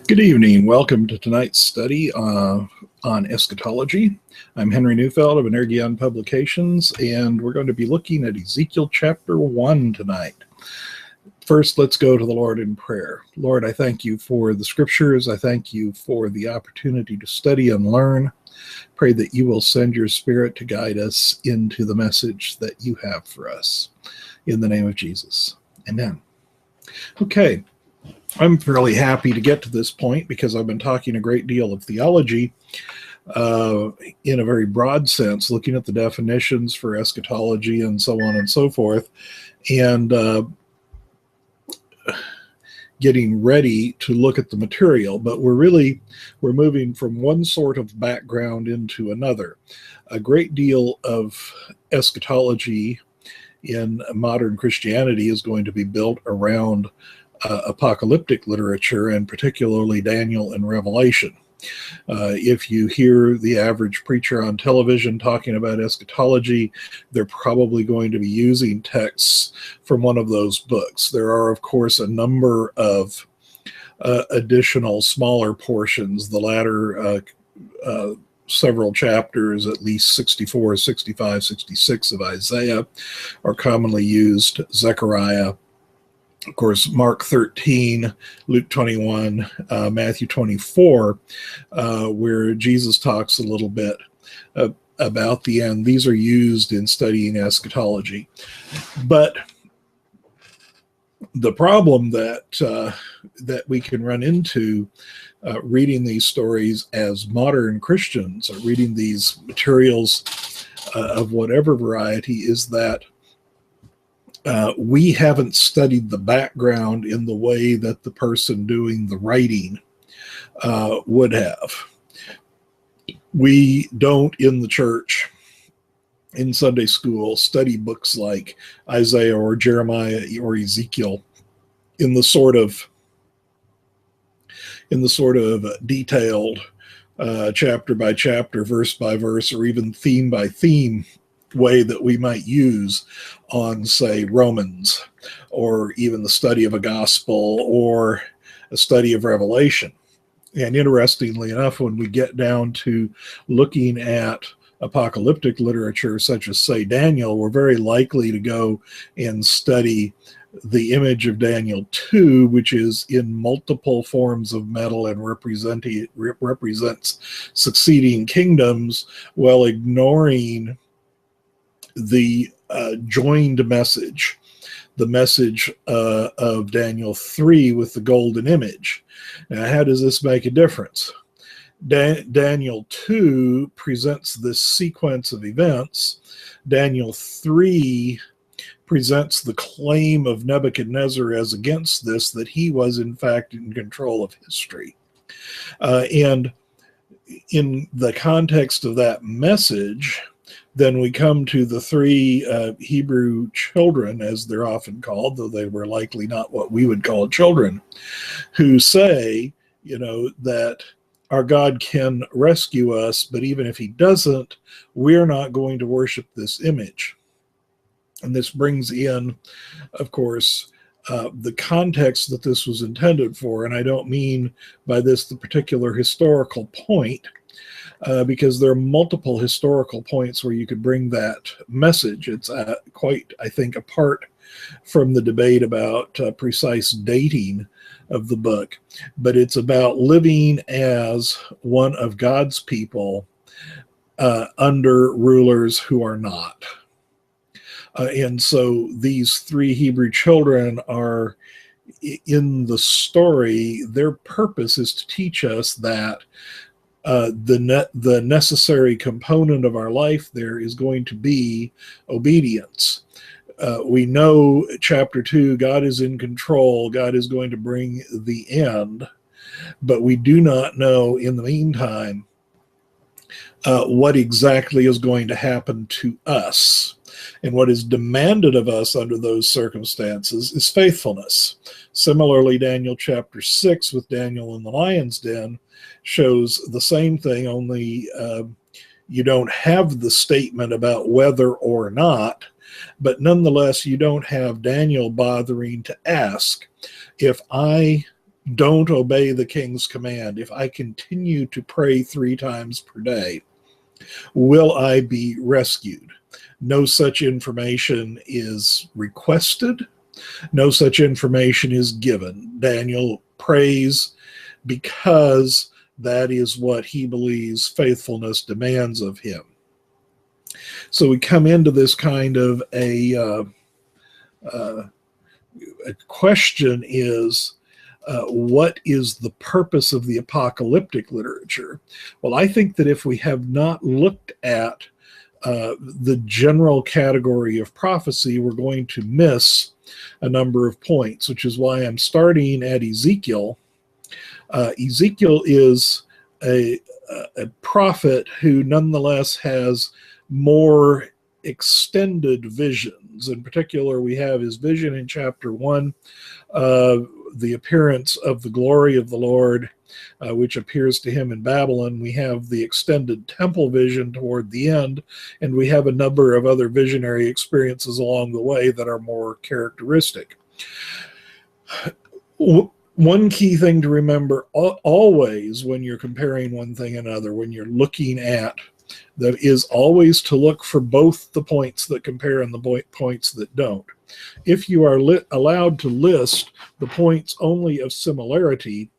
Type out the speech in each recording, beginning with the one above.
Good evening. Welcome to tonight's study on eschatology. I'm Henry Neufeld of Energeon Publications, and we're going to be looking at Ezekiel chapter 1 tonight. First, let's go to the Lord in prayer. Lord, I thank you for the scriptures. I thank you for the opportunity to study and learn. Pray that you will send your Spirit to guide us into the message that you have for us. In the name of Jesus. Amen. Okay. I'm fairly happy to get to this point because I've been talking a great deal of theology in a very broad sense, looking at the definitions for eschatology and so on and so forth, and getting ready to look at the material. But we're moving from one sort of background into another. A great deal of eschatology in modern Christianity is going to be built around apocalyptic literature, and particularly Daniel and Revelation. If you hear the average preacher on television talking about eschatology, they're probably going to be using texts from one of those books. There are, of course, a number of additional smaller portions. The latter several chapters, at least 64, 65, 66 of Isaiah, are commonly used. Zechariah, of course, Mark 13, Luke 21, Matthew 24, where Jesus talks a little bit about the end. These are used in studying eschatology. But the problem that we can run into reading these stories as modern Christians, or reading these materials of whatever variety, is that we haven't studied the background in the way that the person doing the writing would have. We don't, in the church, in Sunday school, study books like Isaiah or Jeremiah or Ezekiel in the sort of detailed chapter by chapter, verse by verse, or even theme by theme way that we might use on, say, Romans, or even the study of a gospel or a study of Revelation. And interestingly enough, when we get down to looking at apocalyptic literature, such as, say, Daniel, we're very likely to go and study the image of Daniel 2, which is in multiple forms of metal and represents succeeding kingdoms, while ignoring the joined message, the message of Daniel 3 with the golden image. Now, how does this make a difference? Daniel 2 presents this sequence of events. Daniel 3 presents the claim of Nebuchadnezzar as against this, that he was in fact in control of history. And in the context of that message, then we come to the three Hebrew children, as they're often called, though they were likely not what we would call children, who say, that our God can rescue us, but even if he doesn't, we're not going to worship this image. And this brings in, of course, the context that this was intended for. And I don't mean by this the particular historical point, because there are multiple historical points where you could bring that message. It's quite, I think, apart from the debate about precise dating of the book, but it's about living as one of God's people under rulers who are not. And so these three Hebrew children are in the story. Their purpose is to teach us that the necessary component of our life there is going to be obedience. We know chapter 2, God is in control. God is going to bring the end, but we do not know in the meantime what exactly is going to happen to us. And what is demanded of us under those circumstances is faithfulness. Similarly, Daniel chapter 6 with Daniel in the lion's den shows the same thing, only you don't have the statement about whether or not, but nonetheless, you don't have Daniel bothering to ask, if I don't obey the king's command, if I continue to pray 3 times per day, will I be rescued? No such information is requested. No such information is given. Daniel prays because that is what he believes faithfulness demands of him. So we come into this kind of a question is, what is the purpose of the apocalyptic literature? Well, I think that if we have not looked at the general category of prophecy, we're going to miss a number of points, which is why I'm starting at Ezekiel. Ezekiel is a prophet who nonetheless has more extended visions. In particular, we have his vision in chapter 1, the appearance of the glory of the Lord, which appears to him in Babylon. We have the extended temple vision toward the end, and we have a number of other visionary experiences along the way that are more characteristic. One key thing to remember always when you're comparing one thing and another, when you're looking at that, is always to look for both the points that compare and the points that don't. If you are allowed to list the points only of similarity,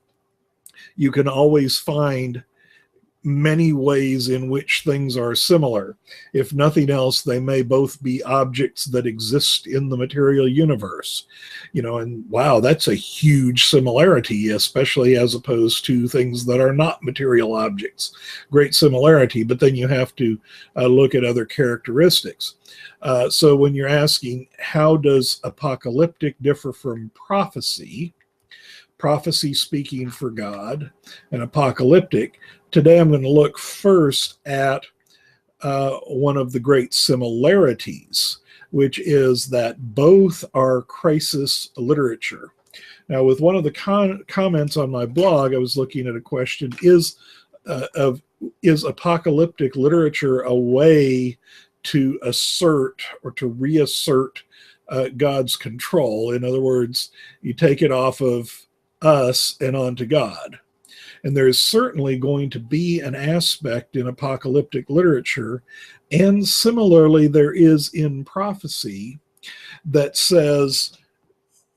you can always find many ways in which things are similar. If nothing else, they may both be objects that exist in the material universe. And wow, that's a huge similarity, especially as opposed to things that are not material objects. Great similarity, but then you have to look at other characteristics. So when you're asking, how does apocalyptic differ from prophecy? Prophecy speaking for God, and apocalyptic. Today I'm going to look first at one of the great similarities, which is that both are crisis literature. Now, with one of the comments on my blog, I was looking at a question: is apocalyptic literature a way to assert or to reassert God's control? In other words, you take it off of us and onto God. And there is certainly going to be an aspect in apocalyptic literature, and similarly there is in prophecy, that says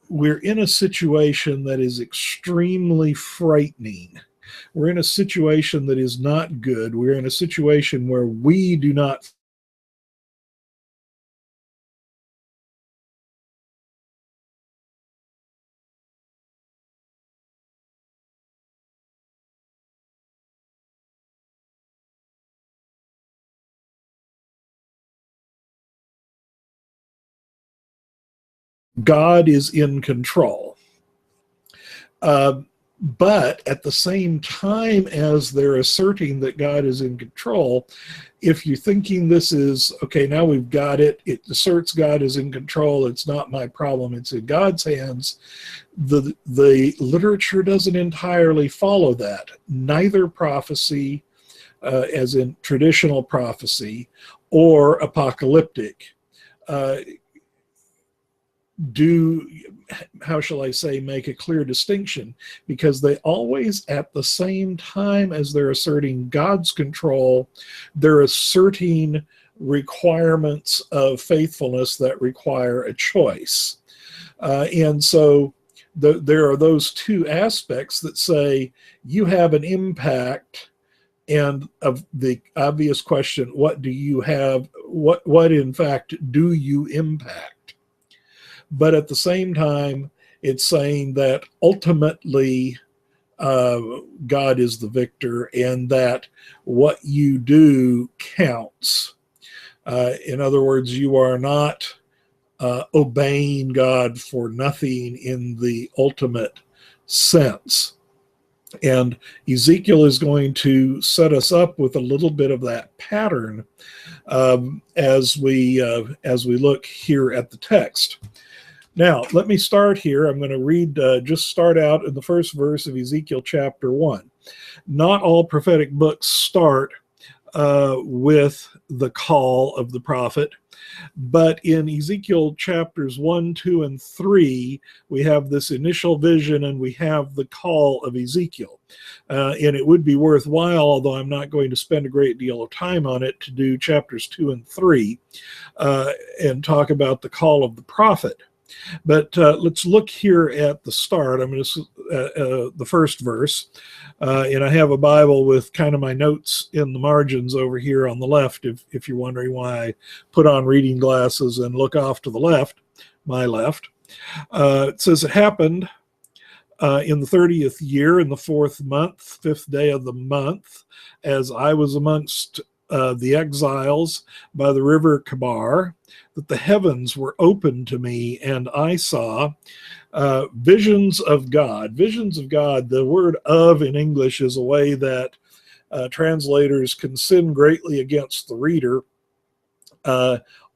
we're in a situation that is extremely frightening. We're in a situation that is not good. We're in a situation where we do not God is in control. But at the same time as they're asserting that God is in control, if you're thinking this is, okay, now we've got it, it asserts God is in control, it's not my problem, it's in God's hands, the literature doesn't entirely follow that. Neither prophecy, as in traditional prophecy, or apocalyptic, how shall I say, make a clear distinction, because they always, at the same time as they're asserting God's control, they're asserting requirements of faithfulness that require a choice. And so there are those two aspects that say you have an impact, and of the obvious question, what do you have, what in fact do you impact? But at the same time, it's saying that ultimately God is the victor, and that what you do counts. In other words, you are not obeying God for nothing in the ultimate sense. And Ezekiel is going to set us up with a little bit of that pattern as we look here at the text. Now, let me start here. I'm going to read, just start out in the first verse of Ezekiel chapter 1. Not all prophetic books start with the call of the prophet. But in Ezekiel chapters 1, 2, and 3, we have this initial vision and we have the call of Ezekiel. And it would be worthwhile, although I'm not going to spend a great deal of time on it, to do chapters 2 and 3 and talk about the call of the prophet. But let's look here at the start. I'm going to the first verse, and I have a Bible with kind of my notes in the margins over here on the left. If you're wondering why I put on reading glasses and look off to the left, my left, it says it happened in the 30th year, in the 4th month, 5th day of the month, as I was amongst the exiles by the river Kabar, that the heavens were opened to me, and I saw visions of God. Visions of God, the word "of" in English is a way that translators can sin greatly against the reader,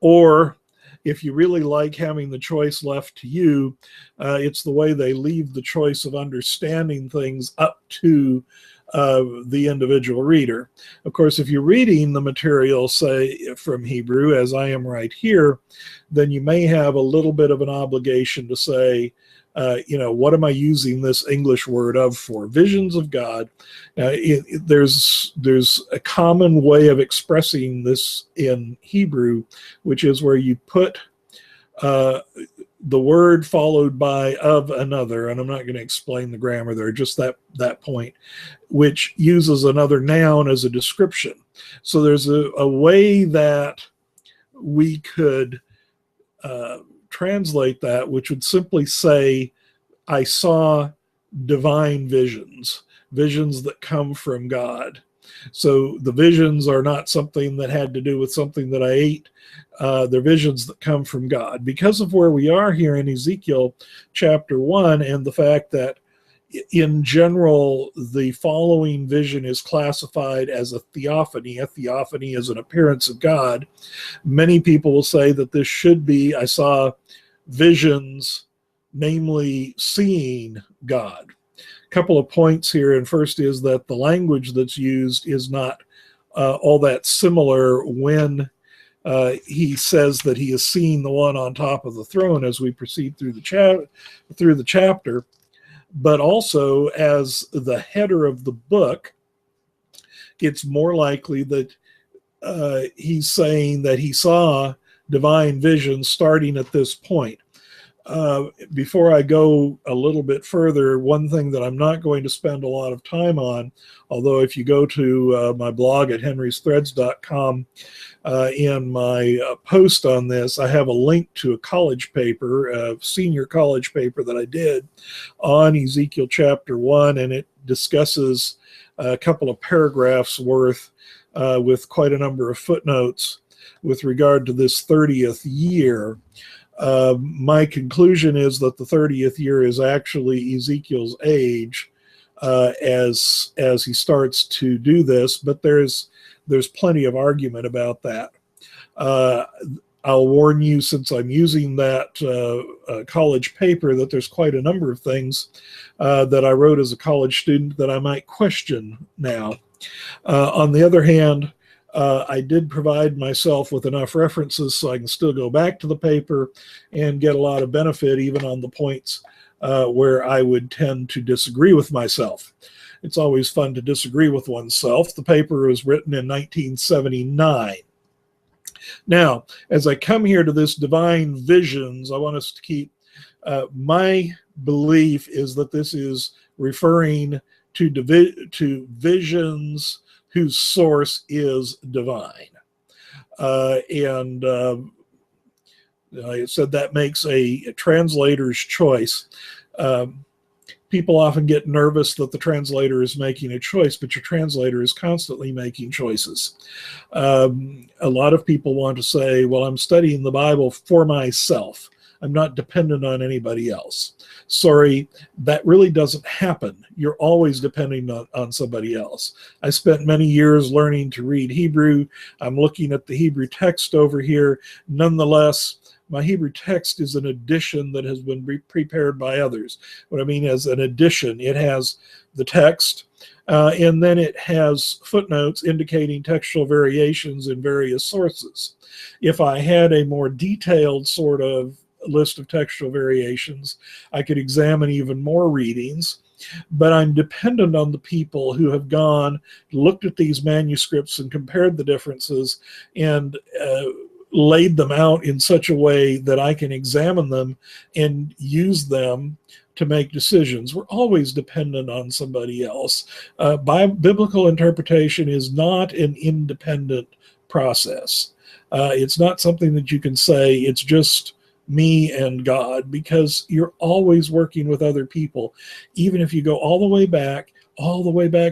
or if you really like having the choice left to you, it's the way they leave the choice of understanding things up to the individual reader. Of course, if you're reading the material, say, from Hebrew, as I am right here, then you may have a little bit of an obligation to say, what am I using this English word "of" for? Visions of God. There's a common way of expressing this in Hebrew, which is where you put the word followed by "of another," and I'm not going to explain the grammar there, just that point, which uses another noun as a description. So there's a way that we could translate that, which would simply say, I saw divine visions, visions that come from God. So the visions are not something that had to do with something that I ate. They're visions that come from God. Because of where we are here in Ezekiel chapter 1 and the fact that in general, the following vision is classified as a theophany. A theophany is an appearance of God. Many people will say that this should be, I saw visions, namely seeing God. A couple of points here, and first is that the language that's used is not all that similar when he says that he has seen the one on top of the throne as we proceed through the chapter. But also, as the header of the book, it's more likely that he's saying that he saw divine visions starting at this point. Before I go a little bit further, one thing that I'm not going to spend a lot of time on, although if you go to my blog at henrysthreads.com, in my post on this, I have a link to a college paper, a senior college paper that I did on Ezekiel chapter 1, and it discusses a couple of paragraphs worth with quite a number of footnotes with regard to this 30th year. My conclusion is that the 30th year is actually Ezekiel's age as he starts to do this, but there's plenty of argument about that. I'll warn you, since I'm using that college paper, that there's quite a number of things that I wrote as a college student that I might question now. On the other hand, I did provide myself with enough references so I can still go back to the paper and get a lot of benefit even on the points where I would tend to disagree with myself. It's always fun to disagree with oneself. The paper was written in 1979. Now, as I come here to this divine visions, I want us to keep, my belief is that this is referring to visions whose source is divine. And I said that makes a translator's choice. People often get nervous that the translator is making a choice, but your translator is constantly making choices. A lot of people want to say, well, I'm studying the Bible for myself. I'm not dependent on anybody else. Sorry, that really doesn't happen. You're always depending on somebody else. I spent many years learning to read Hebrew. I'm looking at the Hebrew text over here. Nonetheless, My Hebrew text is an edition that has been prepared by others. What I mean is an edition. It has the text, and then it has footnotes indicating textual variations in various sources. If I had a more detailed sort of list of textual variations, I could examine even more readings, but I'm dependent on the people who have gone, looked at these manuscripts and compared the differences and laid them out in such a way that I can examine them and use them to make decisions. We're always dependent on somebody else. Biblical interpretation is not an independent process. It's not something that you can say, it's just me and God, because you're always working with other people. Even if you go all the way back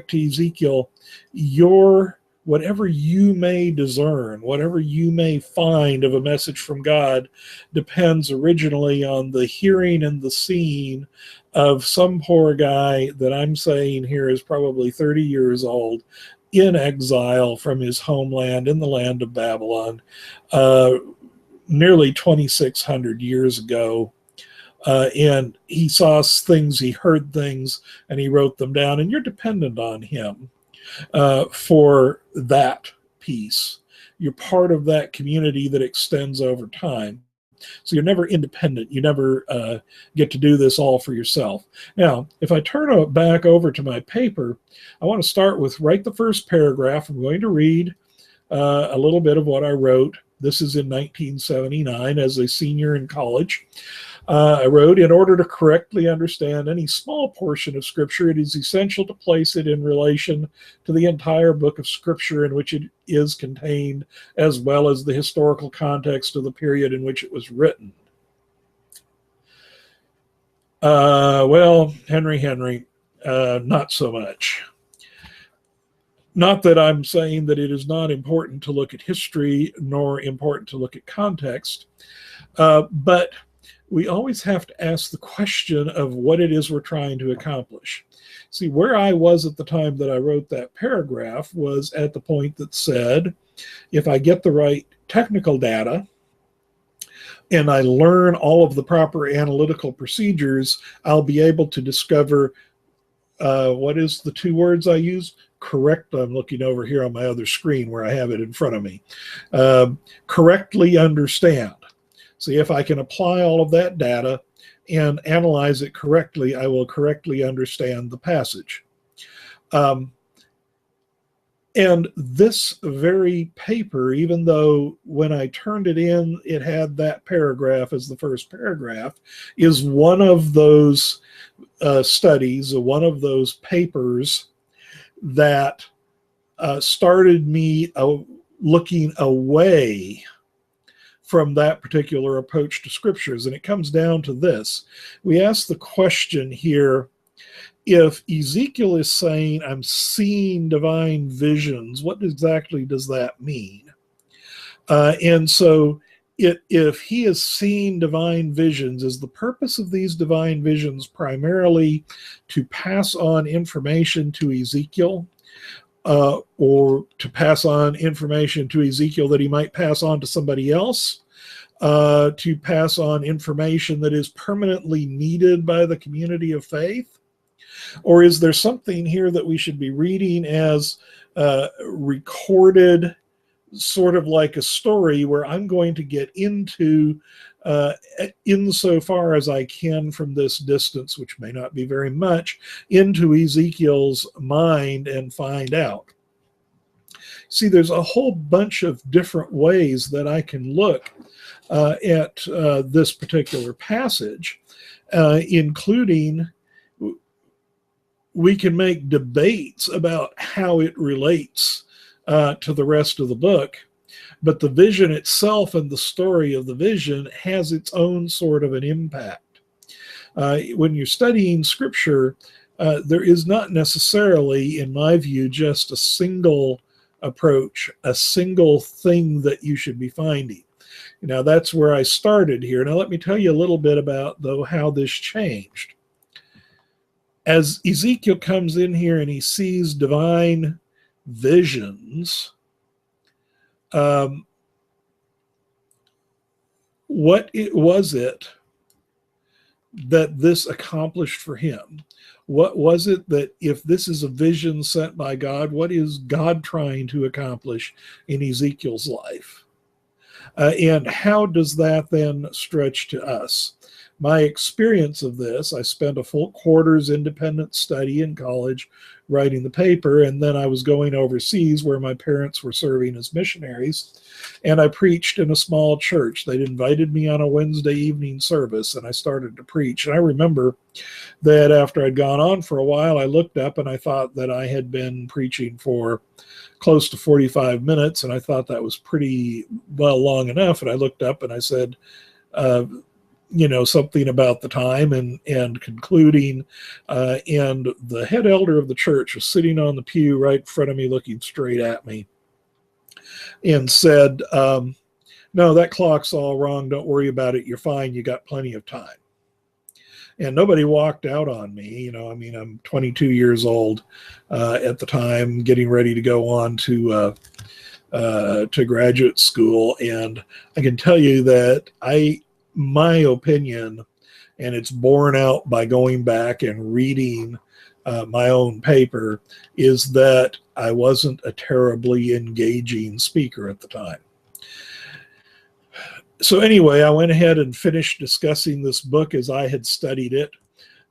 to Ezekiel, whatever you may discern, whatever you may find of a message from God, depends originally on the hearing and the seeing of some poor guy that I'm saying here is probably 30 years old, in exile from his homeland in the land of Babylon, nearly 2,600 years ago. And he saw things, he heard things, and he wrote them down. And you're dependent on him for that piece. You're part of that community that extends over time. So you're never independent. You never get to do this all for yourself. Now, if I turn it back over to my paper, I want to start with right the first paragraph. I'm going to read a little bit of what I wrote. This is in 1979 as a senior in college. I wrote, in order to correctly understand any small portion of Scripture, it is essential to place it in relation to the entire book of Scripture in which it is contained, as well as the historical context of the period in which it was written. Well, Henry, not so much. Not that I'm saying that it is not important to look at history, nor important to look at context, but we always have to ask the question of what it is we're trying to accomplish. See, where I was at the time that I wrote that paragraph was at the point that said, if I get the right technical data and I learn all of the proper analytical procedures, I'll be able to discover what is the two words I used? Correct. I'm looking over here on my other screen where I have it in front of me. Correctly understand. See, if I can apply all of that data and analyze it correctly, I will correctly understand the passage. And this very paper, even though when I turned it in, it had that paragraph as the first paragraph, is one of those studies, one of those papers that started me looking away from that particular approach to scriptures. And it comes down to this. We ask the question here, if Ezekiel is saying, I'm seeing divine visions, what exactly does that mean? And so if he is seeing divine visions, is the purpose of these divine visions primarily to pass on information to Ezekiel, or to pass on information to Ezekiel that he might pass on to somebody else, to pass on information that is permanently needed by the community of faith? Or is there something here that we should be reading as recorded, sort of like a story where I'm going to get into, insofar as I can from this distance, which may not be very much, into Ezekiel's mind and find out? See, there's a whole bunch of different ways that I can look at this particular passage, including we can make debates about how it relates to the rest of the book, but the vision itself and the story of the vision has its own sort of an impact. When you're studying scripture, there is not necessarily, in my view, just a single approach, a single thing that you should be finding. Now, that's where I started here. Now, let me tell you a little bit about, though, how this changed. As Ezekiel comes in here and he sees divine visions, was it that this accomplished for him? What was it that, if this is a vision sent by God, what is God trying to accomplish in Ezekiel's life? And how does that then stretch to us? My experience of this, I spent a full quarter's independent study in college writing the paper, and then I was going overseas where my parents were serving as missionaries, and I preached in a small church. They'd invited me on a Wednesday evening service, and I started to preach. And I remember that after I'd gone on for a while, I looked up and I thought that I had been preaching for close to 45 minutes, and I thought that was pretty well long enough. And I looked up and I said, something about the time and concluding, and the head elder of the church was sitting on the pew right in front of me, looking straight at me, and said, no, that clock's all wrong. Don't worry about it. You're fine. You got plenty of time. And nobody walked out on me. I'm 22 years old at the time, getting ready to go on to graduate school. And I can tell you that my opinion, and it's borne out by going back and reading my own paper, is that I wasn't a terribly engaging speaker at the time. So anyway, I went ahead and finished discussing this book as I had studied it.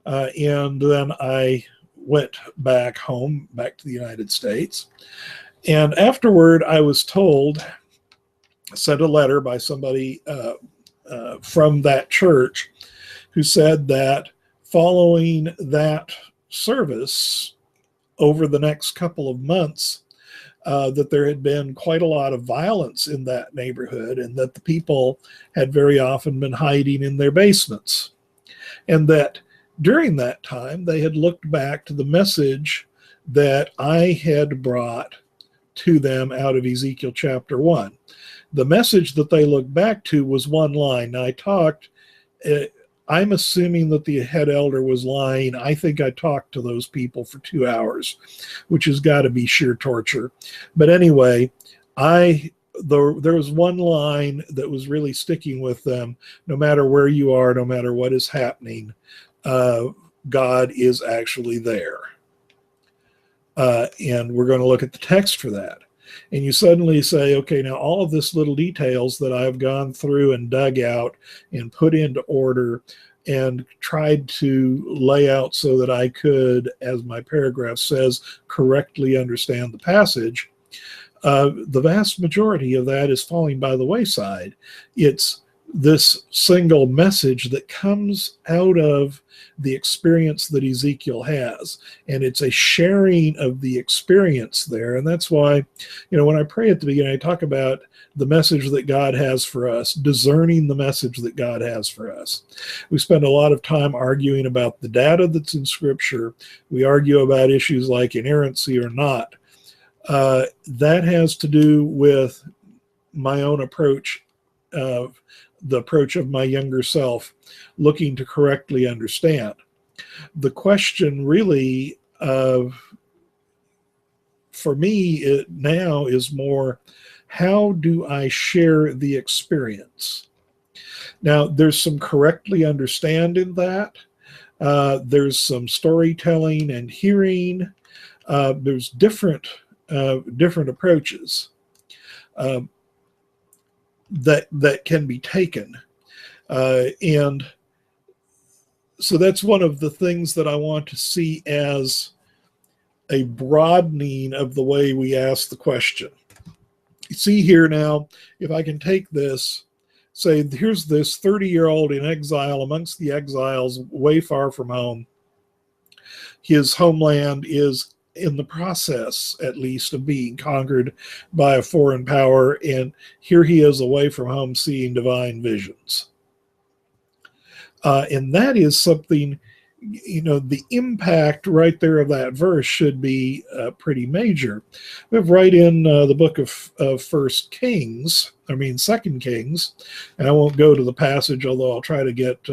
And then I went back home, back to the United States. And afterward, I was told, sent a letter by somebody from that church, who said that following that service over the next couple of months, that there had been quite a lot of violence in that neighborhood, and that the people had very often been hiding in their basements. And that during that time, they had looked back to the message that I had brought to them out of Ezekiel chapter 1. The message that they looked back to was one line. Now, I'm assuming that the head elder was lying. I think I talked to those people for 2 hours, which has got to be sheer torture. But anyway, there was one line that was really sticking with them. No matter where you are, no matter what is happening, God is actually there. And we're going to look at the text for that. And you suddenly say, okay, now all of this little details that I've gone through and dug out and put into order and tried to lay out so that I could, as my paragraph says, correctly understand the passage, the vast majority of that is falling by the wayside. It's this single message that comes out of the experience that Ezekiel has. And it's a sharing of the experience there. And that's why, when I pray at the beginning, I talk about the message that God has for us, discerning the message that God has for us. We spend a lot of time arguing about the data that's in Scripture. We argue about issues like inerrancy or not. That has to do with my own approach, the approach of my younger self, looking to correctly understand. The question really for me now is more, how do I share the experience? Now, there's some correctly understanding that. There's some storytelling and hearing. There's different approaches that can be taken. And so that's one of the things that I want to see as a broadening of the way we ask the question. You see here now, if I can take this, say, here's this 30-year-old in exile amongst the exiles, way far from home. His homeland is in the process, at least, of being conquered by a foreign power, and here he is away from home seeing divine visions. And that is something, the impact right there of that verse should be pretty major. We have right in the book of Second Kings, and I won't go to the passage, although I'll try to get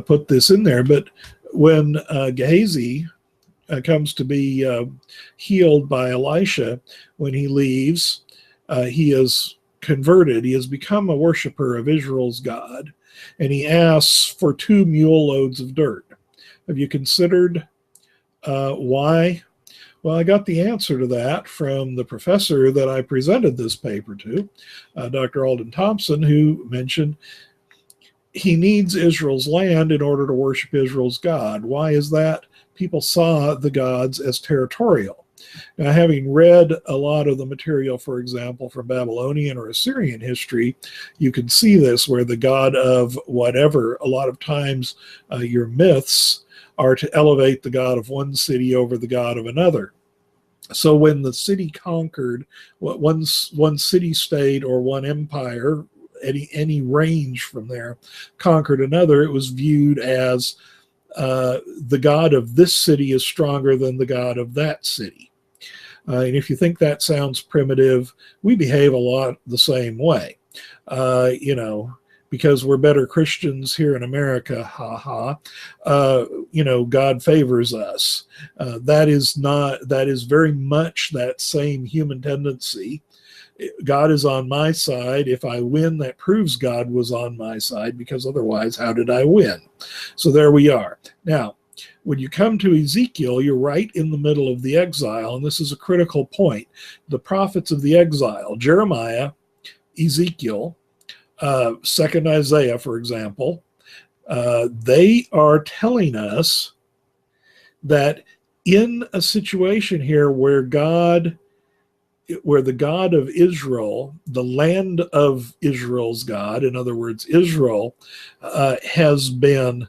put this in there. But when Gehazi comes to be healed by Elisha, when he leaves, he is converted. He has become a worshiper of Israel's God, and he asks for 2 mule loads of dirt. Have you considered why? Well, I got the answer to that from the professor that I presented this paper to, Dr. Alden Thompson, who mentioned he needs Israel's land in order to worship Israel's God. Why is that? People saw the gods as territorial. Now, having read a lot of the material, for example, from Babylonian or Assyrian history, you can see this where the god of whatever, a lot of times your myths are to elevate the god of one city over the god of another. So when the city conquered, one city-state or one empire, any range from there, conquered another, it was viewed as the god of this city is stronger than the god of that city. And if you think that sounds primitive, we behave a lot the same way. Because we're better Christians here in America, God favors us. That is very much that same human tendency. God is on my side. If I win, that proves God was on my side, because otherwise, how did I win? So there we are. Now, when you come to Ezekiel, you're right in the middle of the exile, and this is a critical point. The prophets of the exile, Jeremiah, Ezekiel, 2nd Isaiah, for example, they are telling us that in a situation here where the God of Israel, the land of Israel's God, in other words, Israel, has been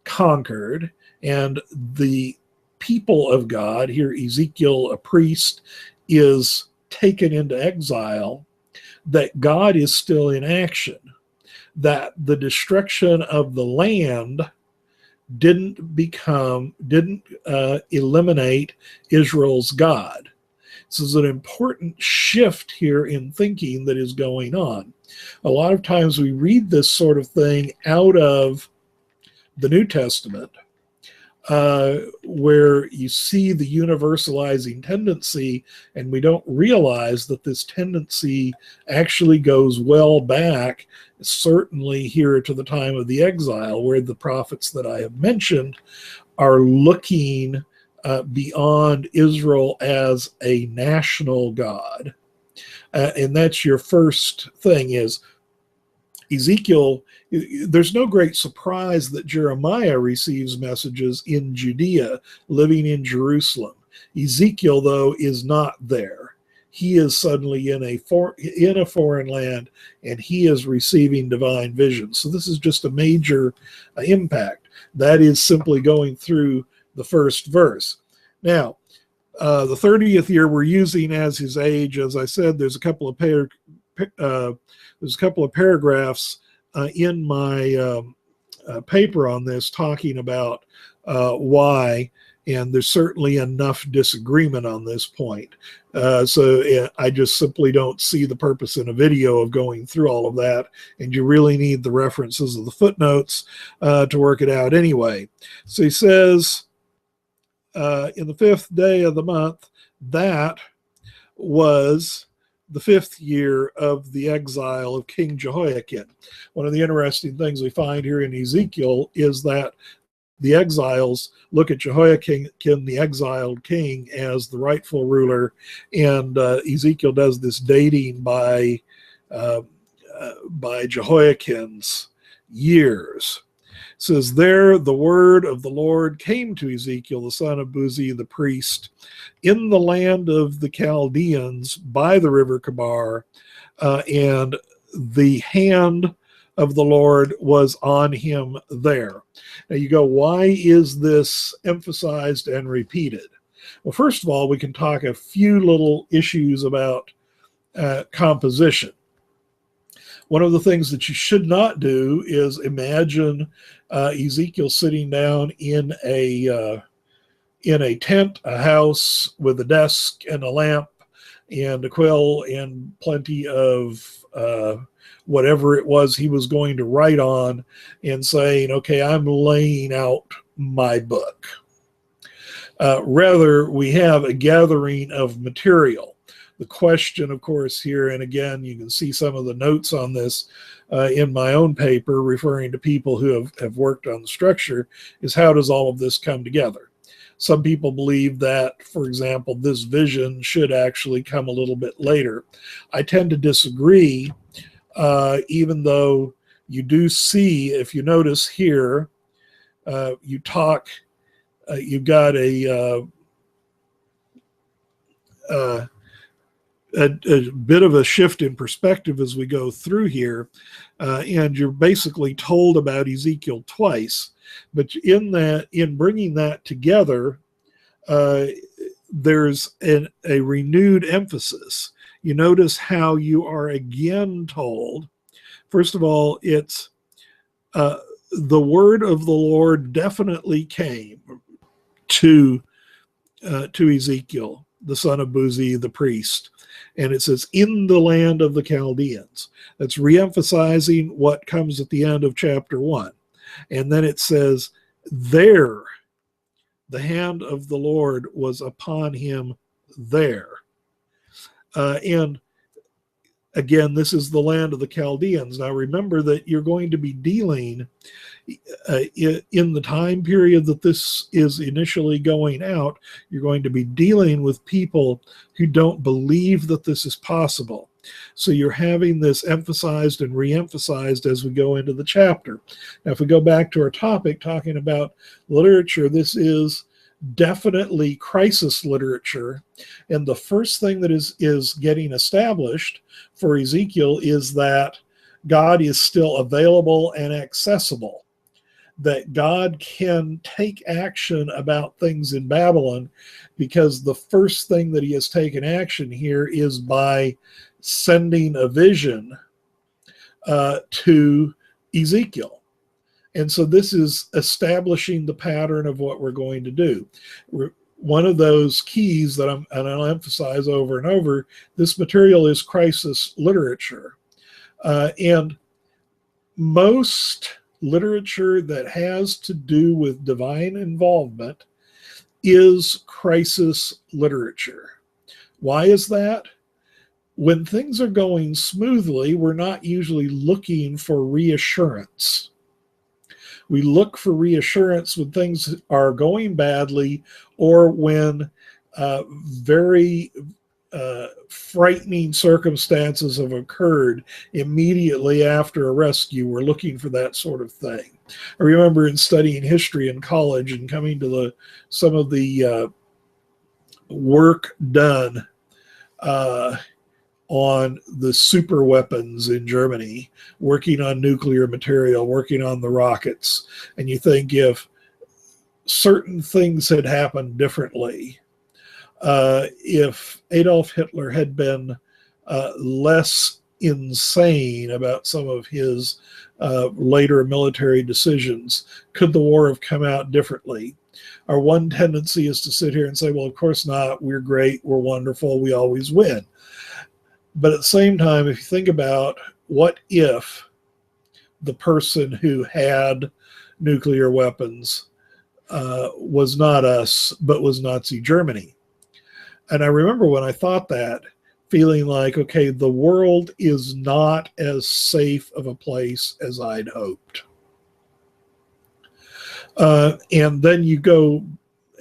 conquered, and the people of God, here Ezekiel, a priest, is taken into exile, that God is still in action, that the destruction of the land didn't eliminate Israel's God. This is an important shift here in thinking that is going on. A lot of times we read this sort of thing out of the New Testament, where you see the universalizing tendency, and we don't realize that this tendency actually goes well back, certainly here to the time of the exile, where the prophets that I have mentioned are looking beyond Israel as a national God. And that's your first thing is Ezekiel. There's no great surprise that Jeremiah receives messages in Judea, living in Jerusalem. Ezekiel, though, is not there. He is suddenly in a foreign land, and he is receiving divine vision. So this is just a major impact. That is simply going through the first verse. Now, the 30th year we're using as his age. As I said, there's a couple of paragraphs in my paper on this talking about why, and there's certainly enough disagreement on this point. So I just simply don't see the purpose in a video of going through all of that, and you really need the references of the footnotes to work it out anyway. So he says, in the 5th day of the month, that was the 5th year of the exile of King Jehoiakim. One of the interesting things we find here in Ezekiel is that the exiles look at Jehoiakim, the exiled king, as the rightful ruler, and Ezekiel does this dating by Jehoiakim's years. It says, there the word of the Lord came to Ezekiel, the son of Buzi, the priest, in the land of the Chaldeans by the river Kabar, and the hand of the Lord was on him there. Now you go, why is this emphasized and repeated? Well, first of all, we can talk a few little issues about composition. One of the things that you should not do is imagine Ezekiel sitting down in a tent, a house with a desk and a lamp and a quill and plenty of whatever it was he was going to write on, and saying, okay, I'm laying out my book. Rather, we have a gathering of material. The question, of course, here, and again, you can see some of the notes on this in my own paper referring to people who have worked on the structure, is how does all of this come together? Some people believe that, for example, this vision should actually come a little bit later. I tend to disagree, even though you do see, if you notice here, you've got a bit of a shift in perspective as we go through here, and you're basically told about Ezekiel twice. But in bringing that together, there's a renewed emphasis. You notice how you are again told, first of all, it's the word of the Lord definitely came to Ezekiel, the son of Buzi, the priest. And it says, in the land of the Chaldeans. That's reemphasizing what comes at the end of chapter 1. And then it says, there, the hand of the Lord was upon him there. And again, this is the land of the Chaldeans. Now remember that you're going to be dealing in the time period that this is initially going out, you're going to be dealing with people who don't believe that this is possible. So you're having this emphasized and re-emphasized as we go into the chapter. Now, if we go back to our topic, talking about literature, this is definitely crisis literature. And the first thing that is getting established for Ezekiel is that God is still available and accessible, that God can take action about things in Babylon, because the first thing that he has taken action here is by sending a vision to Ezekiel. And so this is establishing the pattern of what we're going to do. One of those keys that I'll emphasize over and over, this material is crisis literature. And most literature that has to do with divine involvement is crisis literature. Why is that? When things are going smoothly, we're not usually looking for reassurance. We look for reassurance when things are going badly, or when very frightening circumstances have occurred immediately after a rescue. We're looking for that sort of thing. I remember in studying history in college and coming to some of the work done on the super weapons in Germany, working on nuclear material, working on the rockets. And you think, if certain things had happened differently, if Adolf Hitler had been less insane about some of his later military decisions, could the war have come out differently? Our one tendency is to sit here and say, well, of course not. We're great. We're wonderful. We always win. But at the same time, if you think about, what if the person who had nuclear weapons was not us, but was Nazi Germany? And I remember when I thought that, feeling like, okay, the world is not as safe of a place as I'd hoped. And then you go,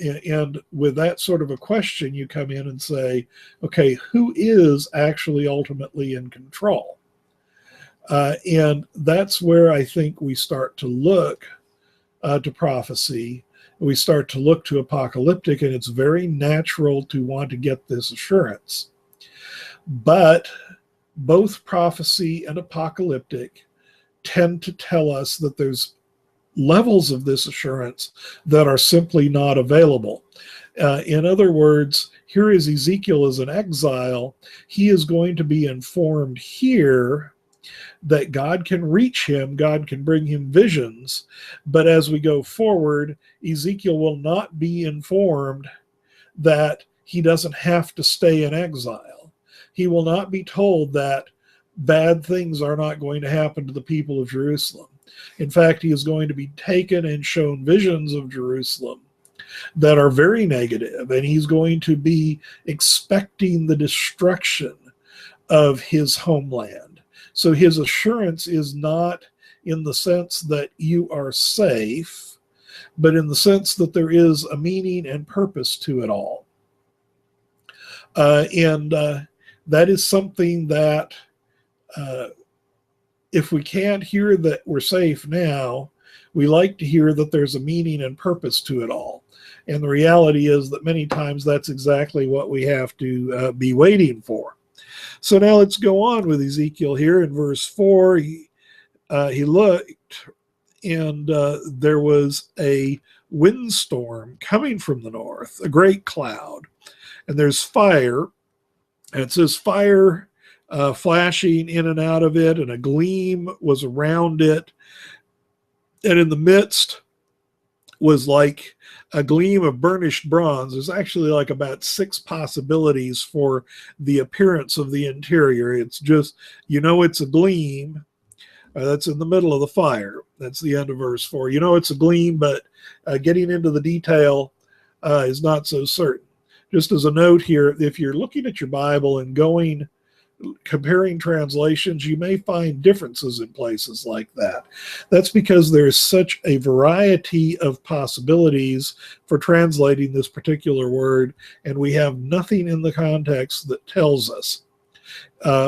and with that sort of a question, you come in and say, okay, who is actually ultimately in control? And that's where I think we start to look to prophecy. We start to look to apocalyptic, and it's very natural to want to get this assurance. But both prophecy and apocalyptic tend to tell us that there's levels of this assurance that are simply not available. In other words, here is Ezekiel as an exile. He is going to be informed here that God can reach him, God can bring him visions, but as we go forward, Ezekiel will not be informed that he doesn't have to stay in exile. He will not be told that bad things are not going to happen to the people of Jerusalem. In fact, he is going to be taken and shown visions of Jerusalem that are very negative, and he's going to be expecting the destruction of his homeland. So his assurance is not in the sense that you are safe, but in the sense that there is a meaning and purpose to it all. And that is something that if we can't hear that we're safe now, we like to hear that there's a meaning and purpose to it all. And the reality is that many times that's exactly what we have to be waiting for. So now let's go on with Ezekiel here in verse 4. He looked, and there was a windstorm coming from the north, a great cloud, and there's fire, and it says fire flashing in and out of it, and a gleam was around it, and in the midst was like a gleam of burnished bronze. There's actually like about 6 possibilities for the appearance of the interior. It's just, it's a gleam. That's in the middle of the fire. That's the end of verse 4. It's a gleam, but getting into the detail is not so certain. Just as a note here, if you're looking at your Bible and comparing translations, you may find differences in places like that. That's because there's such a variety of possibilities for translating this particular word, and we have nothing in the context that tells us.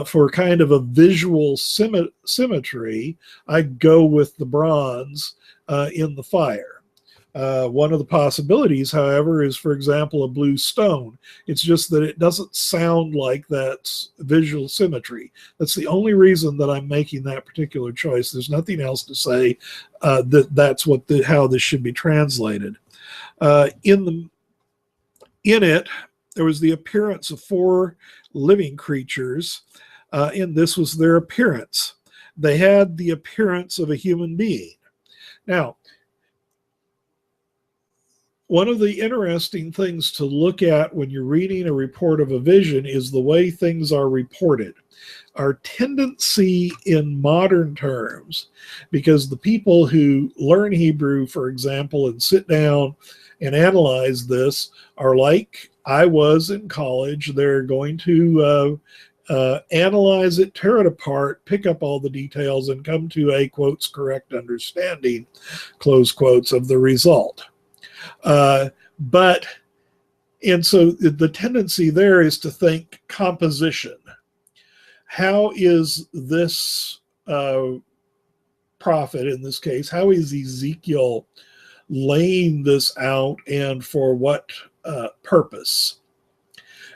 For kind of a visual symmetry, I go with the bronze in the fire. One of the possibilities, however, is, for example, a blue stone. It's just that it doesn't sound like that's visual symmetry. That's the only reason that I'm making that particular choice. There's nothing else to say that's how this should be translated. In it, there was the appearance of 4 living creatures, and this was their appearance. They had the appearance of a human being. Now, one of the interesting things to look at when you're reading a report of a vision is the way things are reported. Our tendency in modern terms, because the people who learn Hebrew, for example, and sit down and analyze this are like I was in college. They're going to analyze it, tear it apart, pick up all the details, and come to a, quotes, correct understanding, close quotes, of the result. And so the tendency there is to think composition. How is this prophet, in this case, how is Ezekiel laying this out, and for what purpose?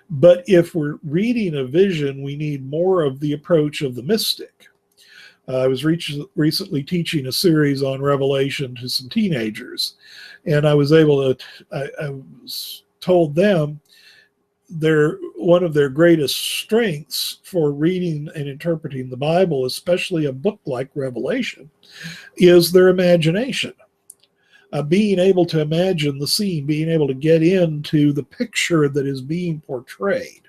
But if we're reading a vision, we need more of the approach of the mystic. I was recently teaching a series on Revelation to some teenagers, and I was able to, I was told them one of their greatest strengths for reading and interpreting the Bible, especially a book like Revelation, is their imagination. Being able to imagine the scene, being able to get into the picture that is being portrayed.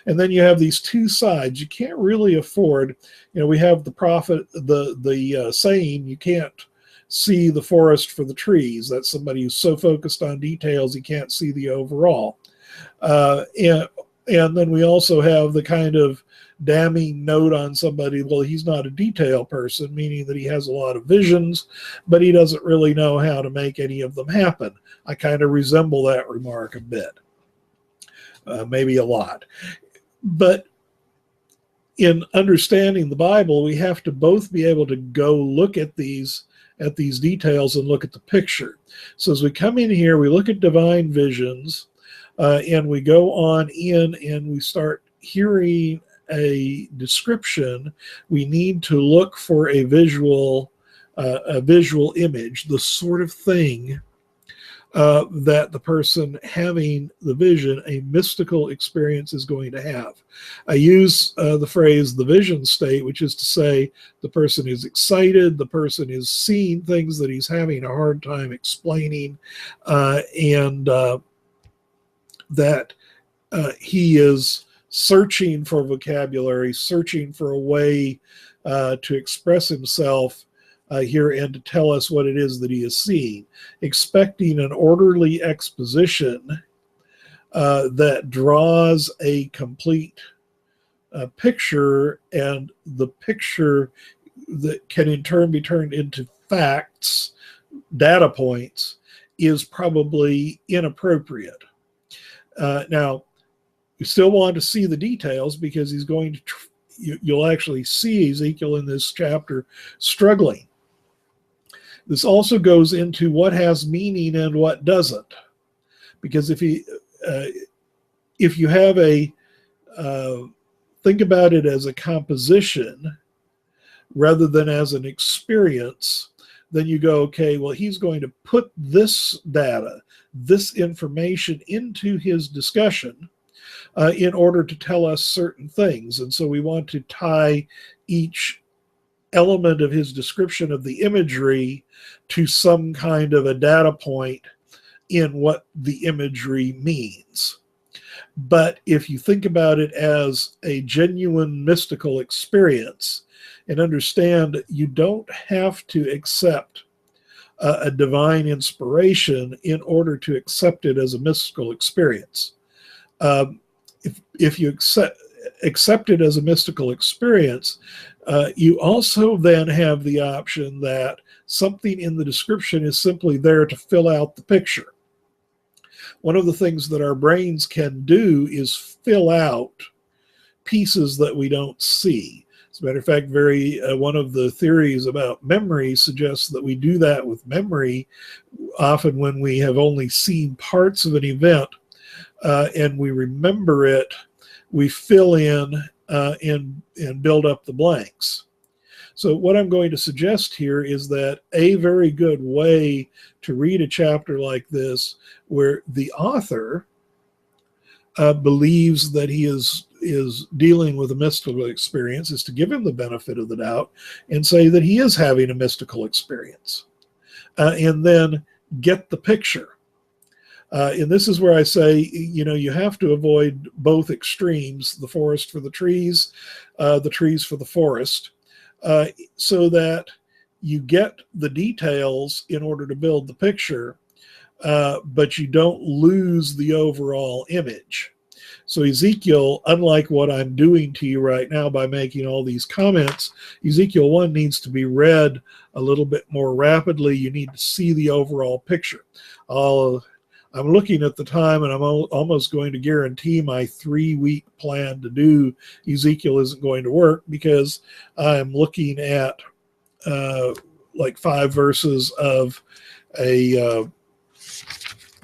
And then you have these 2 sides. You can't really afford, we have the prophet, the saying, you can't see the forest for the trees. That's somebody who's so focused on details he can't see the overall. And then we also have the kind of damning note on somebody, well, he's not a detail person, meaning that he has a lot of visions, but he doesn't really know how to make any of them happen. I kind of resemble that remark a bit, maybe a lot. But in understanding the Bible, we have to both be able to go look at these details and look at the picture. So as we come in here, we look at divine visions, and we go on in and we start hearing a description. We need to look for a visual image, the sort of thing that the person having the vision, a mystical experience, is going to have. I use the phrase the vision state, which is to say the person is excited, the person is seeing things that he's having a hard time explaining, and that he is searching for vocabulary, searching for a way to express himself here and to tell us what it is that he is seeing, expecting an orderly exposition that draws a complete picture, and the picture that can in turn be turned into facts, data points, is probably inappropriate. Now, we still want to see the details, because he's going to, you'll actually see Ezekiel in this chapter struggling. This also goes into what has meaning and what doesn't. Because if you have a, think about it as a composition rather than as an experience, then you go, okay, well, he's going to put this data, this information into his discussion in order to tell us certain things. And so we want to tie each element of his description of the imagery to some kind of a data point in what the imagery means. But if you think about it as a genuine mystical experience, and understand you don't have to accept a divine inspiration in order to accept it as a mystical experience. If you accept it as a mystical experience, you also then have the option that something in the description is simply there to fill out the picture. One of the things that our brains can do is fill out pieces that we don't see. As a matter of fact, one of the theories about memory suggests that we do that with memory often when we have only seen parts of an event and we remember it, we fill in and build up the blanks. So what I'm going to suggest here is that a very good way to read a chapter like this, where the author believes that he is dealing with a mystical experience, is to give him the benefit of the doubt and say that he is having a mystical experience, and then get the picture. And this is where I say, you have to avoid both extremes, the forest for the trees for the forest, so that you get the details in order to build the picture, but you don't lose the overall image. So Ezekiel, unlike what I'm doing to you right now by making all these comments, Ezekiel 1 needs to be read a little bit more rapidly. You need to see the overall picture. I'm looking at the time, and I'm almost going to guarantee my 3-week plan to do Ezekiel isn't going to work, because I'm looking at like 5 verses of a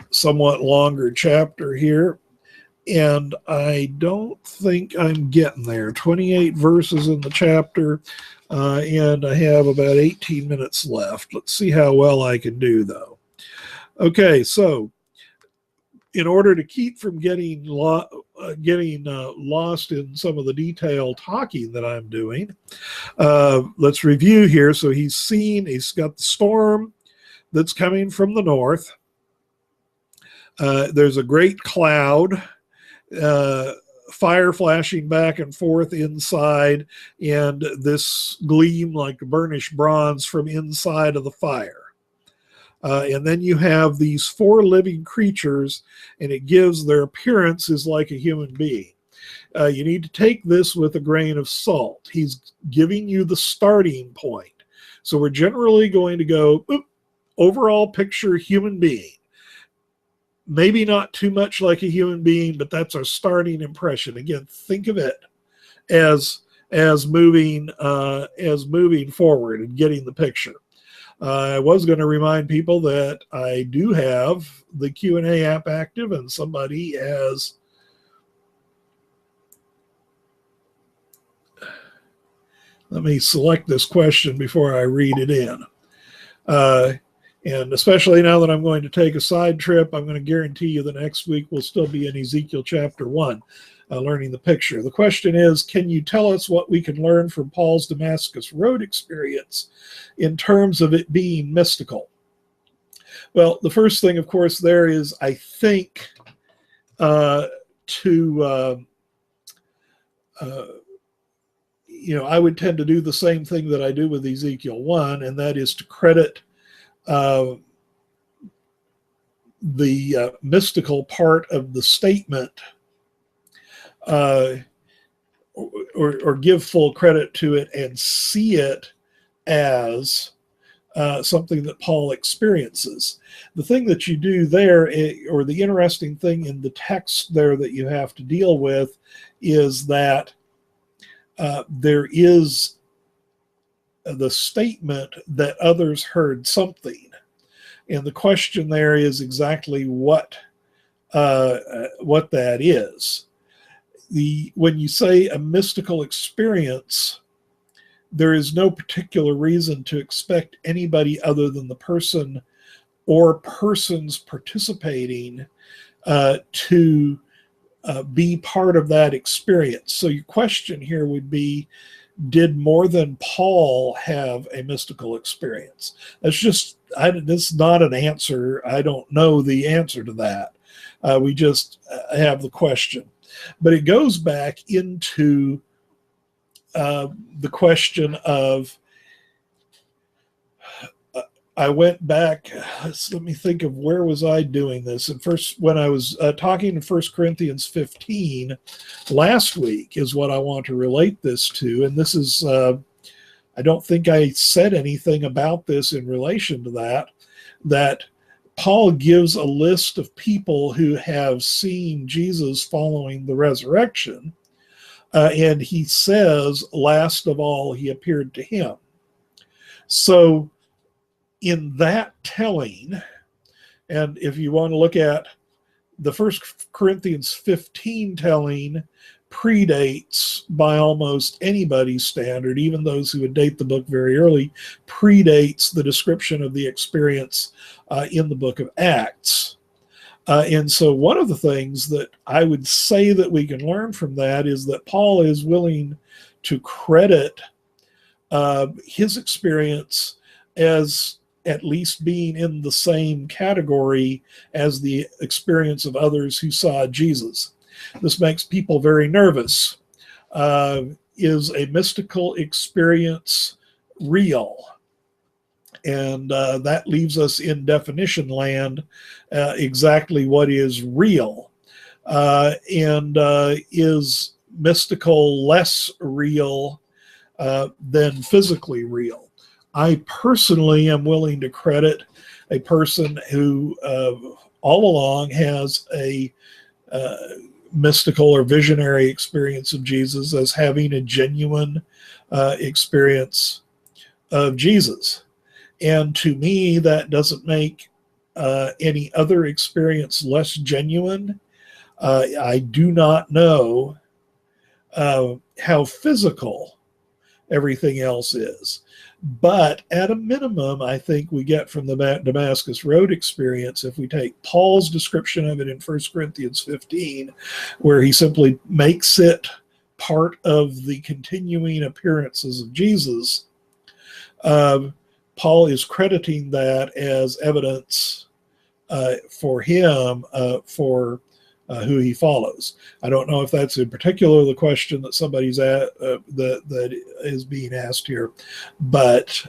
somewhat longer chapter here. And I don't think I'm getting there. 28 verses in the chapter, and I have about 18 minutes left. Let's see how well I can do, though. Okay, so in order to keep from getting lost in some of the detailed talking that I'm doing, let's review here. So he's got the storm that's coming from the north. There's a great cloud, fire flashing back and forth inside, and this gleam like burnished bronze from inside of the fire. And then you have these 4 living creatures, and it gives their appearance is like a human being. You need to take this with a grain of salt. He's giving you the starting point. So we're generally going to go, overall picture human being. Maybe not too much like a human being, but that's our starting impression. Again, think of it as moving forward and getting the picture. I was going to remind people that I do have the Q&A app active, and somebody has let me select this question before I read it in. And especially now that I'm going to take a side trip, I'm going to guarantee you the next week will still be in Ezekiel chapter 1, learning the picture. The question is, can you tell us what we can learn from Paul's Damascus Road experience in terms of it being mystical? Well, the first thing, of course, there is, I think, I would tend to do the same thing that I do with Ezekiel 1, and that is to credit the mystical part of the statement, or give full credit to it and see it as something that Paul experiences. The thing that you do there, or the interesting thing in the text there that you have to deal with, is that there is the statement that others heard something. And the question there is exactly what that is. When you say a mystical experience, there is no particular reason to expect anybody other than the person or persons participating to be part of that experience. So your question here would be, did more than Paul have a mystical experience? This is not an answer. I don't know the answer to that. We just have the question. But it goes back into the question of, I went back, let me think of where was I doing this. And first, when I was talking in 1 Corinthians 15 last week is what I want to relate this to. And this is, I don't think I said anything about this in relation to that Paul gives a list of people who have seen Jesus following the resurrection. And he says, last of all, he appeared to him. So in that telling, and if you want to look at the 1 Corinthians 15 telling, predates by almost anybody's standard, even those who would date the book very early, predates the description of the experience in the book of Acts. And so one of the things that I would say that we can learn from that is that Paul is willing to credit his experience as at least being in the same category as the experience of others who saw Jesus. This makes people very nervous. Is a mystical experience real? And that leaves us in definition land, exactly what is real. And is mystical less real than physically real? I personally am willing to credit a person who all along has a mystical or visionary experience of Jesus as having a genuine experience of Jesus. And to me, that doesn't make any other experience less genuine. I do not know how physical everything else is. But at a minimum, I think we get from the Damascus Road experience, if we take Paul's description of it in 1 Corinthians 15, where he simply makes it part of the continuing appearances of Jesus, Paul is crediting that as evidence for him for who he follows. I don't know if that's in particular the question that somebody's that is being asked here, but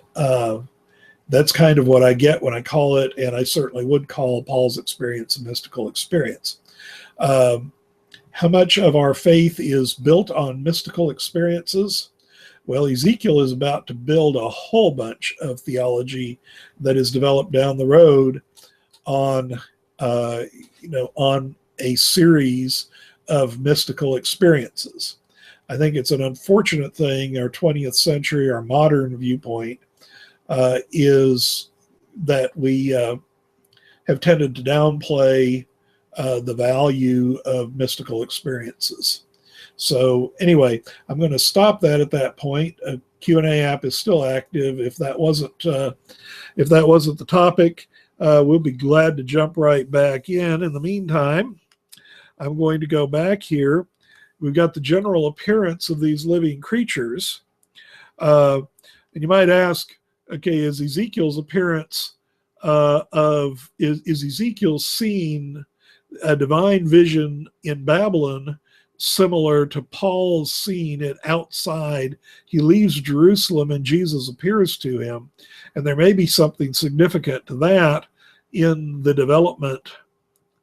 that's kind of what I get when I call it, and I certainly would call Paul's experience a mystical experience. How much of our faith is built on mystical experiences? Well, Ezekiel is about to build a whole bunch of theology that is developed down the road on a series of mystical experiences. I think it's an unfortunate thing, our 20th century, our modern viewpoint, is that we have tended to downplay the value of mystical experiences. So anyway, I'm going to stop that at that point. A Q&A app is still active. If that wasn't the topic, we'll be glad to jump right back in. In the meantime, I'm going to go back here. We've got the general appearance of these living creatures. And you might ask, okay, is Ezekiel's appearance is Ezekiel seeing a divine vision in Babylon similar to Paul's scene it outside. He leaves Jerusalem and Jesus appears to him. And there may be something significant to that in the development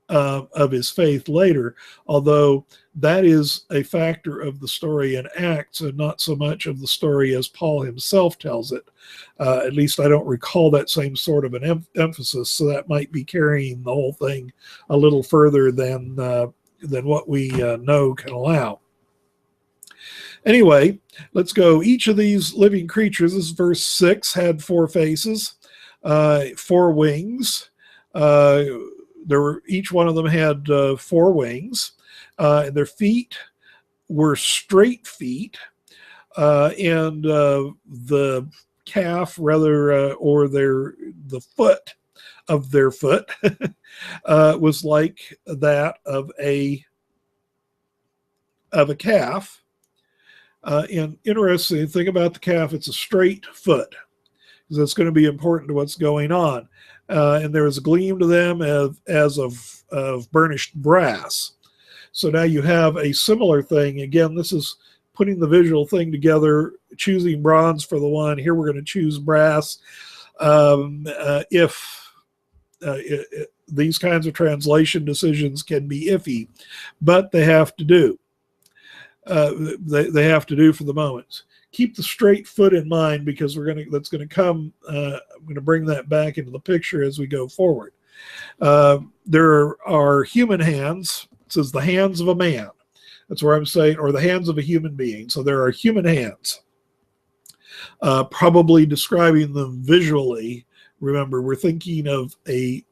of his faith later, although that is a factor of the story in Acts and not so much of the story as Paul himself tells it. At least I don't recall that same sort of an emphasis, so that might be carrying the whole thing a little further than what we know can allow. Anyway, let's go. Each of these living creatures, this is verse 6, had 4 faces, 4 wings. Each one of them had 4 wings. And their feet were straight feet, and the calf, rather, or the foot of their foot was like that of a calf. And interesting thing about the calf, it's a straight foot, because that's going to be important to what's going on. And there is a gleam to them as of burnished brass. So now you have a similar thing. Again, this is putting the visual thing together, choosing bronze for the one. Here we're going to choose brass. These kinds of translation decisions can be iffy, but they have to do. They have to do for the moment. Keep the straight foot in mind, because that's going to come. I'm going to bring that back into the picture as we go forward. There are human hands. It says the hands of a man. That's where I'm saying, or the hands of a human being. So there are human hands, probably describing them visually. Remember, we're thinking of a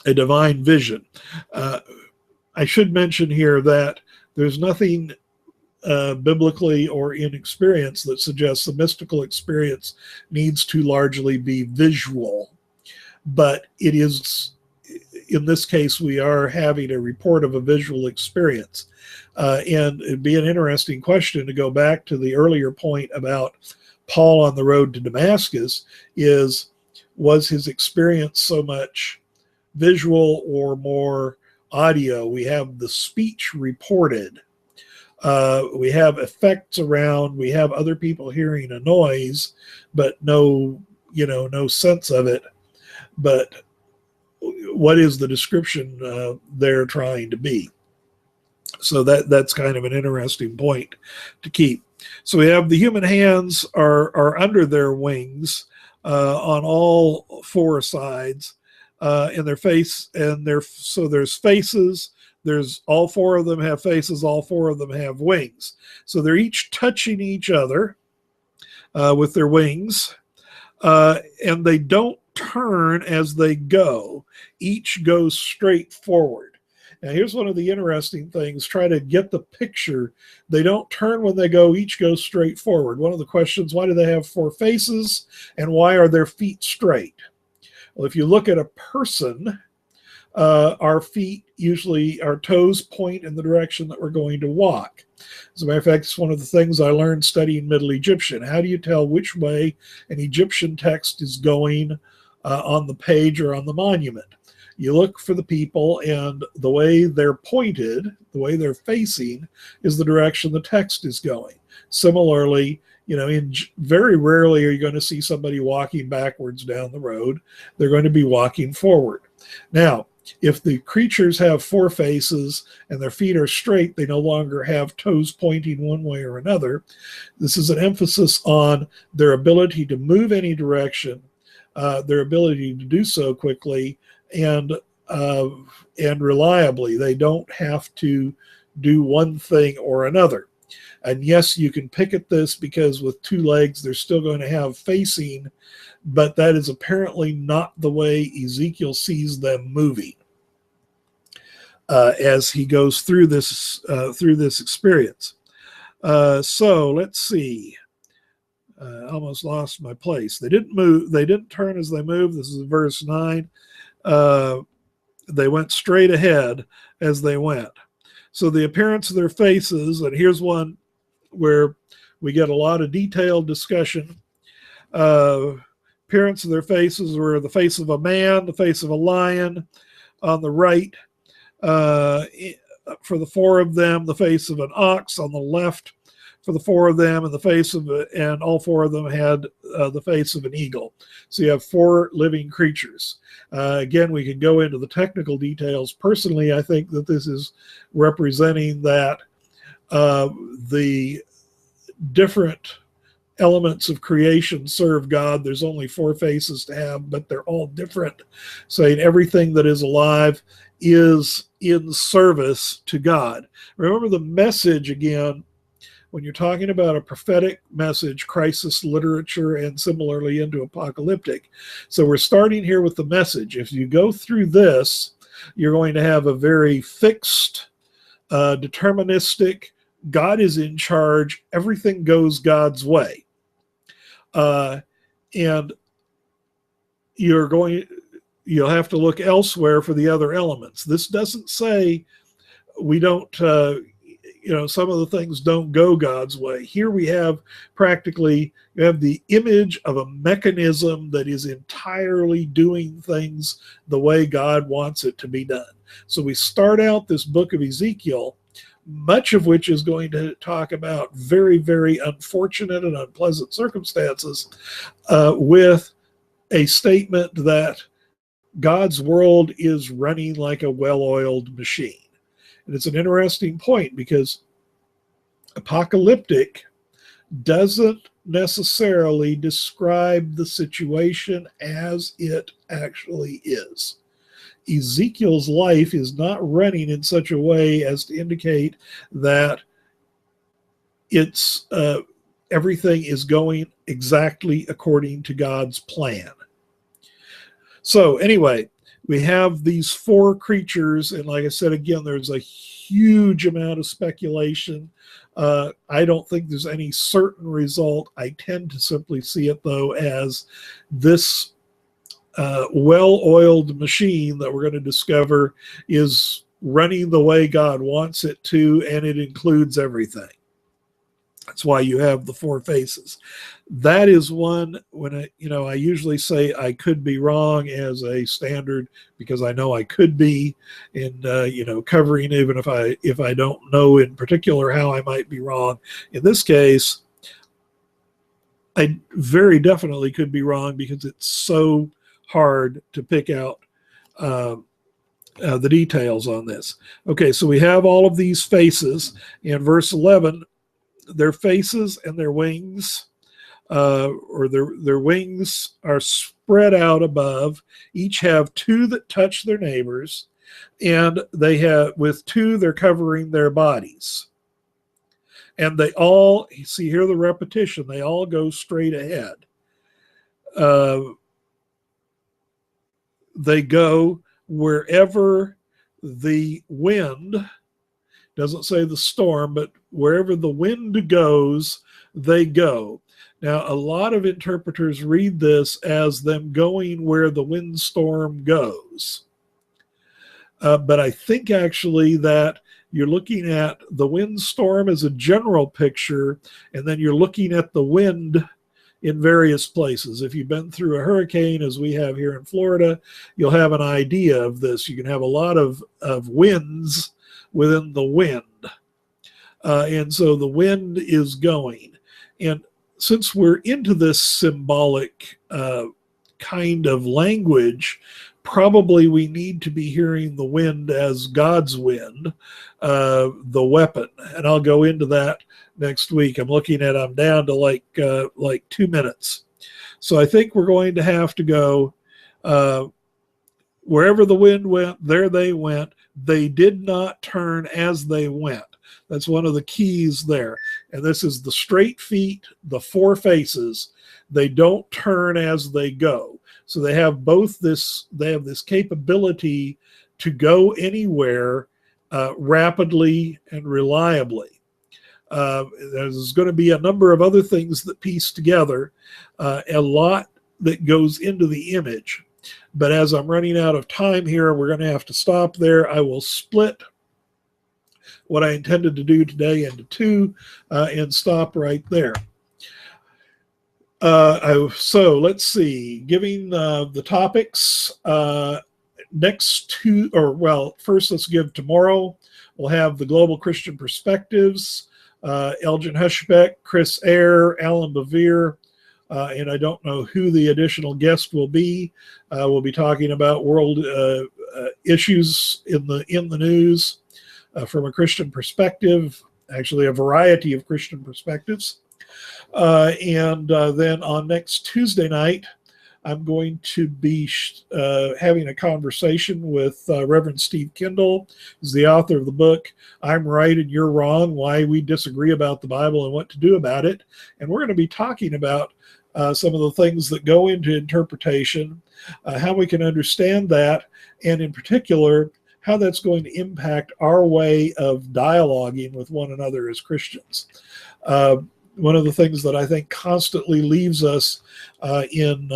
divine vision. I should mention here that there's nothing biblically or in experience that suggests the mystical experience needs to largely be visual. But it is, in this case, we are having a report of a visual experience. And it'd be an interesting question to go back to the earlier point about Paul on the road to Damascus. Was his experience so much visual or more audio? We have the speech reported. We have effects around. We have other people hearing a noise, but no sense of it. But what is the description they're trying to be? So that's kind of an interesting point to keep. So we have the human hands are under their wings on all 4 sides, in their face, and so there's faces. There's all 4 of them have faces. All 4 of them have wings. So they're each touching each other with their wings, and they don't turn as they go. Each goes straight forward. Now, here's one of the interesting things. Try to get the picture. They don't turn when they go. Each goes straight forward. One of the questions, why do they have 4 faces, and why are their feet straight? Well, if you look at a person, our feet, usually our toes, point in the direction that we're going to walk. As a matter of fact, it's one of the things I learned studying Middle Egyptian. How do you tell which way an Egyptian text is going on the page or on the monument? You look for the people, and the way they're pointed, the way they're facing, is the direction the text is going. Similarly, very rarely are you going to see somebody walking backwards down the road. They're going to be walking forward. Now, if the creatures have 4 faces and their feet are straight, they no longer have toes pointing one way or another. This is an emphasis on their ability to move any direction, their ability to do so quickly and reliably. They don't have to do one thing or another. And yes, you can pick at this, because with 2 legs, they're still going to have facing, but that is apparently not the way Ezekiel sees them moving as he goes through this experience. So let's see. I almost lost my place. They didn't move. They didn't turn as they moved. This is verse 9. They went straight ahead as they went. So the appearance of their faces, and here's one where we get a lot of detailed discussion. Appearance of their faces were the face of a man, the face of a lion on the right, for the four of them, the face of an ox. On the left, for the four of them, and the face of and all four of them had the face of an eagle. So you have four living creatures. Again, we can go into the technical details. Personally, I think that this is representing that the different elements of creation serve God. There's only four faces to have, but they're all different, saying everything that is alive is in service to God. Remember the message again, when you're talking about a prophetic message, crisis literature, and similarly into apocalyptic. So we're starting here with the message. If you go through this, you're going to have a very fixed, deterministic, God is in charge, everything goes God's way. And you'll have to look elsewhere for the other elements. This doesn't say we don't, some of the things don't go God's way. Here we have practically, you have the image of a mechanism that is entirely doing things the way God wants it to be done. So we start out this book of Ezekiel, much of which is going to talk about very, very unfortunate and unpleasant circumstances, with a statement that God's world is running like a well-oiled machine. And it's an interesting point because apocalyptic doesn't necessarily describe the situation as it actually is. Ezekiel's life is not running in such a way as to indicate that it's everything is going exactly according to God's plan. So anyway, we have these four creatures, and like I said, again, there's a huge amount of speculation. I don't think there's any certain result. I tend to simply see it, though, as this well-oiled machine that we're going to discover is running the way God wants it to, and it includes everything. That's why you have the four faces. That is one, when I usually say I could be wrong as a standard, because I know I could be in covering, even if I don't know in particular how I might be wrong. In this case, I very definitely could be wrong because it's so hard to pick out the details on this. Okay, so we have all of these faces. In verse 11, their faces and their wings, or their wings are spread out above. Each have two that touch their neighbors, and they have, with two, they're covering their bodies. And they all, see here the repetition, they all go straight ahead. They go wherever the wind, doesn't say the storm, but wherever the wind goes, they go. Now, a lot of interpreters read this as them going where the windstorm goes. But I think actually that you're looking at the windstorm as a general picture, and then you're looking at the wind in various places. If you've been through a hurricane, as we have here in Florida, you'll have an idea of this. You can have a lot of winds within the wind. And so the wind is going. And since we're into this symbolic kind of language, probably we need to be hearing the wind as God's wind, the weapon. And I'll go into that next week. I'm down to like 2 minutes. So I think we're going to have to go wherever the wind went, there they went. They did not turn as they went. That's one of the keys there. And this is the straight feet, the four faces. They don't turn as they go. So they have this capability to go anywhere rapidly and reliably. There's going to be a number of other things that piece together, a lot that goes into the image. But as I'm running out of time here, we're going to have to stop there. I will split what I intended to do today into two and stop right there. So let's see, giving the topics. First let's give tomorrow. We'll have the Global Christian Perspectives, Elgin Hushbeck, Chris Eyre, Alan Bevere, and I don't know who the additional guest will be. We'll be talking about world issues in the news from a Christian perspective, actually a variety of Christian perspectives. And then on next Tuesday night, I'm going to be having a conversation with Reverend Steve Kendall, who's the author of the book, I'm Right and You're Wrong, Why We Disagree About the Bible and What to Do About It. And we're going to be talking about some of the things that go into interpretation, how we can understand that, and in particular, how that's going to impact our way of dialoguing with one another as Christians. One of the things that I think constantly leaves us in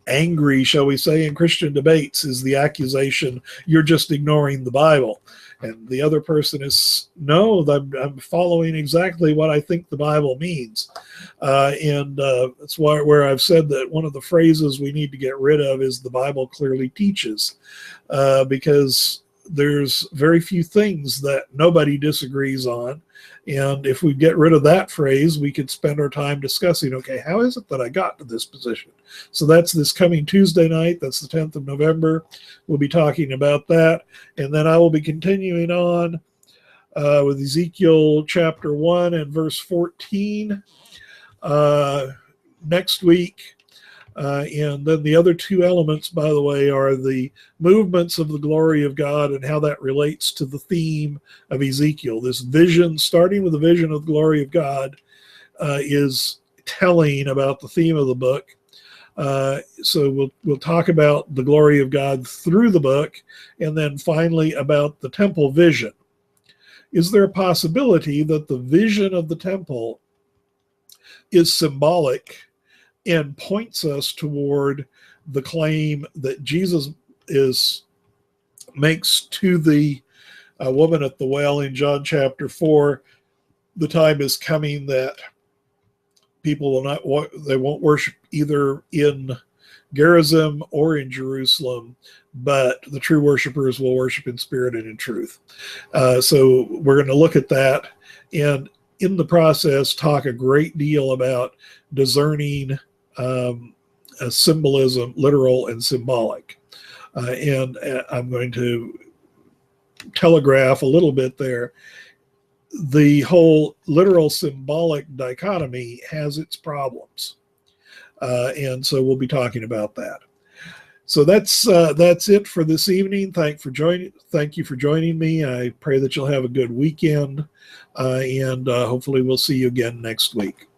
angry, shall we say, in Christian debates is the accusation, you're just ignoring the Bible. And the other person is, no, I'm following exactly what I think the Bible means. And that's where I've said that one of the phrases we need to get rid of is the Bible clearly teaches, because there's very few things that nobody disagrees on. And if we get rid of that phrase, we could spend our time discussing, okay, how is it that I got to this position? So that's this coming Tuesday night. That's the 10th of November. We'll be talking about that. And then I will be continuing on with Ezekiel chapter 1 and verse 14 next week. And then the other two elements, by the way, are the movements of the glory of God and how that relates to the theme of Ezekiel. This vision, starting with the vision of the glory of God, is telling about the theme of the book. So we'll talk about the glory of God through the book, and then finally about the temple vision. Is there a possibility that the vision of the temple is symbolic and points us toward the claim that Jesus makes to the woman at the well in John chapter 4, the time is coming that people won't worship either in Gerizim or in Jerusalem, but the true worshipers will worship in spirit and in truth. So we're going to look at that, and in the process talk a great deal about discerning a symbolism, literal and symbolic. And I'm going to telegraph a little bit there. The whole literal symbolic dichotomy has its problems. And so we'll be talking about that. So that's it for this evening. Thank you for joining me. I pray that you'll have a good weekend, and hopefully we'll see you again next week.